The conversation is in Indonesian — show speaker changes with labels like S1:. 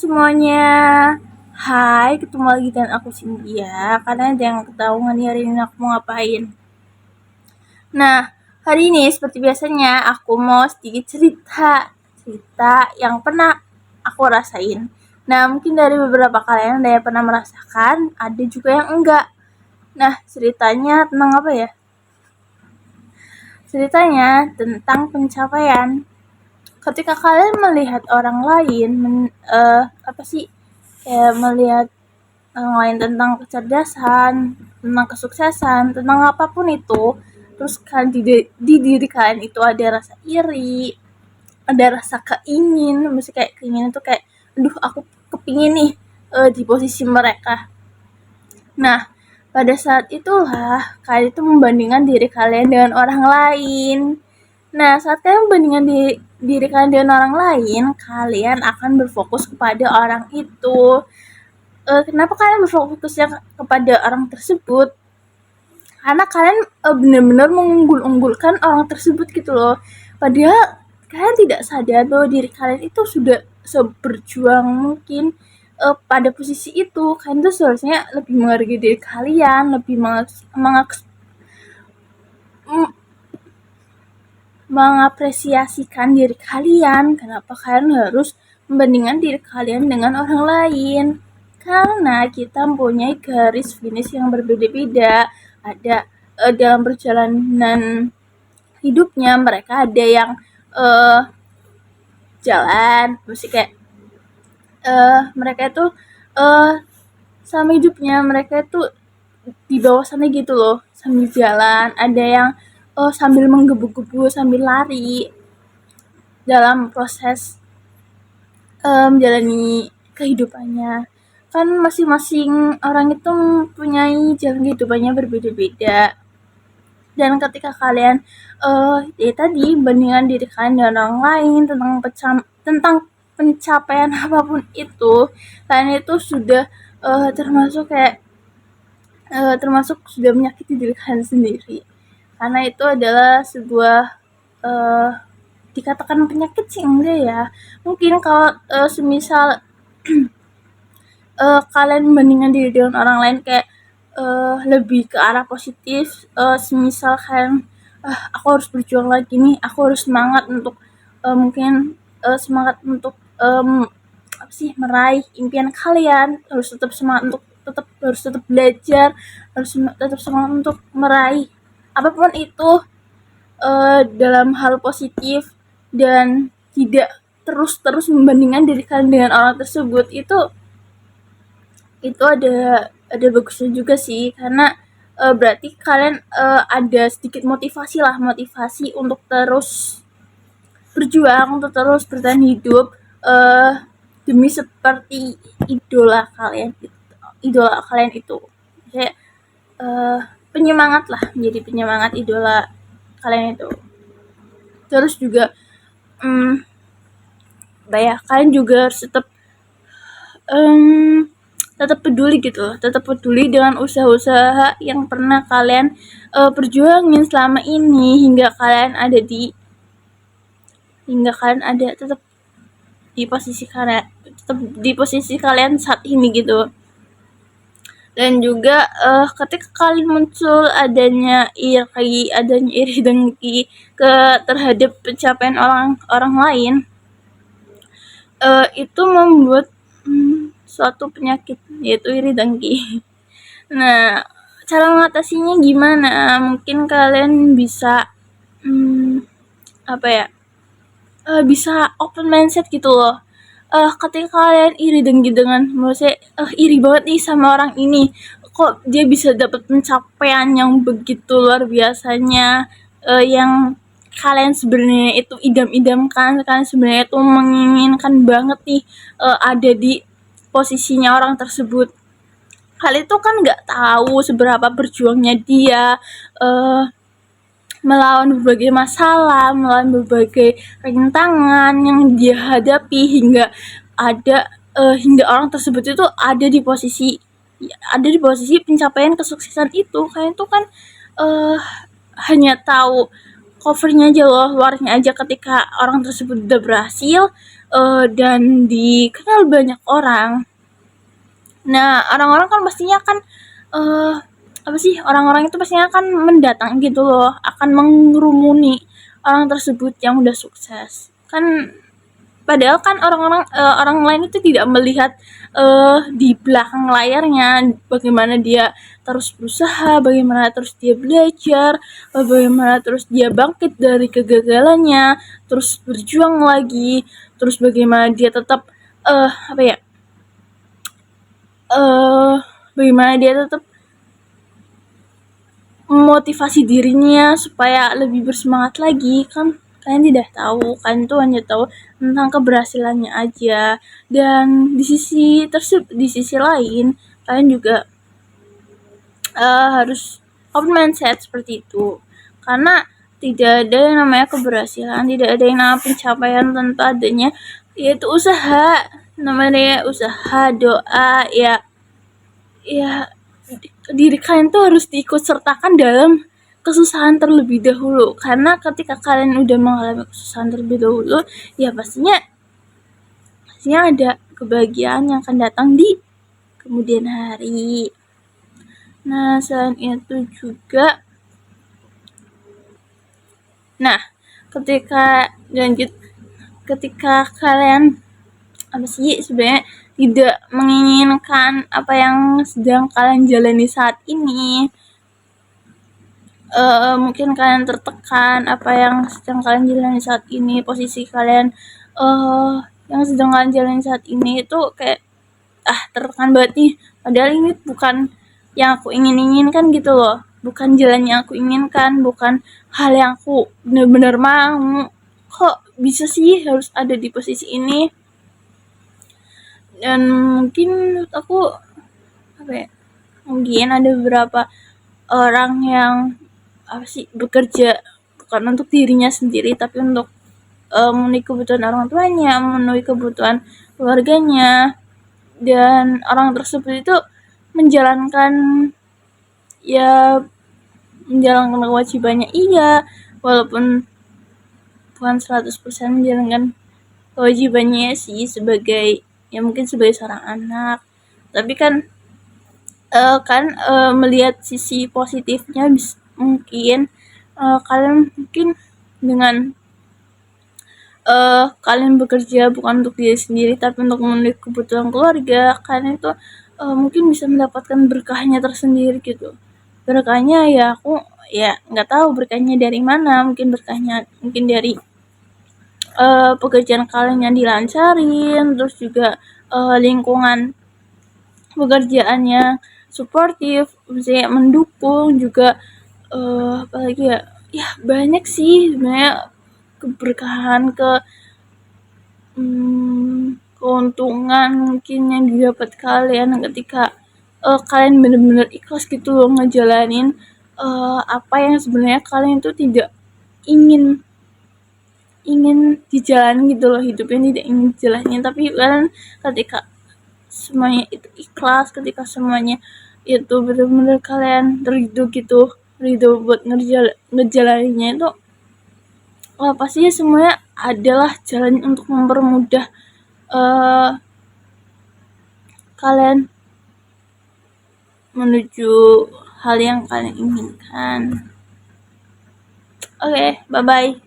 S1: semuanya. Hai, ketemu lagi dengan aku Cynthia. Karena ada yang ketahuan nih hari ini aku mau ngapain. Nah, hari ini seperti biasanya aku mau sedikit cerita yang pernah aku rasain. Nah, mungkin dari beberapa kalian ada yang pernah merasakan, ada juga yang enggak. Nah, ceritanya tentang apa ya? Ceritanya tentang pencapaian. Ketika kalian melihat orang lain kayak melihat orang lain tentang kecerdasan, tentang kesuksesan, tentang apapun itu, terus kan di diri kalian itu ada rasa iri, ada rasa mesti kayak keinginan tuh kayak aduh aku kepingin nih di posisi mereka. Nah, pada saat itulah kalian itu membandingkan diri kalian dengan orang lain. Nah, saat kalian membandingkan diri kalian dengan orang lain, kalian akan berfokus kepada orang itu. Kenapa kalian berfokusnya kepada orang tersebut? Karena kalian benar-benar mengunggul-unggulkan orang tersebut gitu loh. Padahal kalian tidak sadar bahwa diri kalian itu sudah seberjuang mungkin pada posisi itu. Kalian tuh seharusnya lebih menghargai diri kalian, lebih mengapresiasikan diri kalian. Kenapa kalian harus membandingkan diri kalian dengan orang lain? Karena kita mempunyai garis finish yang berbeda-beda. Ada dalam perjalanan hidupnya mereka ada yang jalan, mesti kayak mereka itu sama hidupnya mereka itu di bawah sana gitu loh, sambil jalan. Ada yang sambil menggebu-gebu, sambil lari dalam proses menjalani kehidupannya. Kan masing-masing orang itu mempunyai jalan kehidupannya berbeda-beda. Dan ketika kalian tadi bandingkan diri kalian dengan orang lain tentang pencapaian apapun itu, kalian itu sudah termasuk sudah menyakiti diri kalian sendiri. Karena itu adalah sebuah dikatakan penyakit sih enggak ya. Mungkin kalau semisal kalian membandingkan diri dengan orang lain kayak lebih ke arah positif, semisal kalian aku harus berjuang lagi nih, aku harus semangat untuk semangat untuk meraih impian kalian, harus tetap semangat untuk harus tetap belajar, harus tetap semangat untuk meraih apapun itu dalam hal positif dan tidak terus membandingkan diri kalian dengan orang tersebut. Itu ada bagusnya juga sih, karena berarti kalian ada sedikit motivasi untuk terus berjuang, untuk terus bertahan hidup demi seperti idola kalian itu. Kayak penyemangat lah, menjadi penyemangat idola kalian itu. Terus juga kalian juga harus tetap peduli dengan usaha-usaha yang pernah kalian perjuangin selama ini hingga kalian ada tetap di posisi kalian saat ini gitu. Dan juga ketika kalian muncul adanya iri dengki terhadap pencapaian orang lain, itu membuat suatu penyakit, yaitu iri dengki. Nah, cara mengatasinya gimana? Mungkin kalian bisa bisa open mindset gitu loh. Ketika kalian iri dengki dengan maksudnya iri banget nih sama orang ini, kok dia bisa dapat pencapaian yang begitu luar biasanya, yang kalian sebenarnya itu idam-idamkan, kalian sebenarnya itu menginginkan banget nih ada di posisinya orang tersebut. Kalian itu kan nggak tahu seberapa berjuangnya dia melawan berbagai masalah, melawan berbagai rintangan yang dia hadapi hingga orang tersebut itu ada di posisi pencapaian kesuksesan itu. Kalian itu kan hanya tahu covernya aja loh, luarnya aja. Ketika orang tersebut udah berhasil, dan dikenal banyak orang. Nah, orang-orang kan pastinya kan orang-orang itu pastinya akan mendatang gitu loh, akan mengerumuni orang tersebut yang udah sukses. Kan padahal kan orang lain itu tidak melihat di belakang layarnya bagaimana dia terus berusaha, bagaimana terus dia belajar, bagaimana terus dia bangkit dari kegagalannya, terus berjuang lagi, terus bagaimana dia tetap eh apa ya bagaimana dia tetap memotivasi dirinya supaya lebih bersemangat lagi. Kan kalian tidak tahu, kalian tuh hanya tahu tentang keberhasilannya aja. Dan di sisi lain kalian juga harus open mindset seperti itu, karena tidak ada yang namanya keberhasilan, tidak ada yang namanya pencapaian tanpa adanya yaitu usaha. Namanya usaha, doa, ya diri kalian tuh harus diikut sertakan dalam kesusahan terlebih dahulu, karena ketika kalian udah mengalami kesusahan terlebih dahulu, ya pastinya ada kebahagiaan yang akan datang di kemudian hari. Nah, selain itu juga, ketika kalian sebenarnya tidak menginginkan apa yang sedang kalian jalani saat ini, mungkin kalian tertekan apa yang sedang kalian jalani saat ini, posisi kalian yang sedang kalian jalani saat ini itu kayak tertekan banget nih, padahal ini bukan yang aku inginkan gitu loh, bukan jalan yang aku inginkan, bukan hal yang aku benar-benar mau. Kok bisa sih harus ada di posisi ini? Dan mungkin menurut aku mungkin ada beberapa orang yang bekerja bukan untuk dirinya sendiri, tapi untuk memenuhi kebutuhan orang tuanya, memenuhi kebutuhan keluarganya, dan orang tersebut itu menjalankan kewajibannya, walaupun bukan 100% menjalankan kewajibannya sih, mungkin sebagai seorang anak, tapi kan melihat sisi positifnya. Mungkin kalian dengan kalian bekerja bukan untuk diri sendiri tapi untuk memenuhi kebutuhan keluarga, kalian itu mungkin bisa mendapatkan berkahnya tersendiri gitu. Berkahnya aku nggak tahu berkahnya dari mana, mungkin dari pekerjaan kalian yang dilancarin, terus juga lingkungan pekerjaannya suportif, misalnya mendukung juga, apalagi banyak sih sebenarnya keberkahan, keuntungan mungkin yang didapat kalian ketika kalian benar-benar ikhlas gitu loh ngejalanin apa yang sebenarnya kalian tuh tidak ingin dijalani gitu loh, hidupnya tidak ingin dijalani, tapi kalian ketika semuanya itu ikhlas, ketika semuanya itu benar-benar kalian ridho buat ngejalaninya itu, pastinya semuanya adalah jalan untuk mempermudah kalian menuju hal yang kalian inginkan. Oke, bye-bye.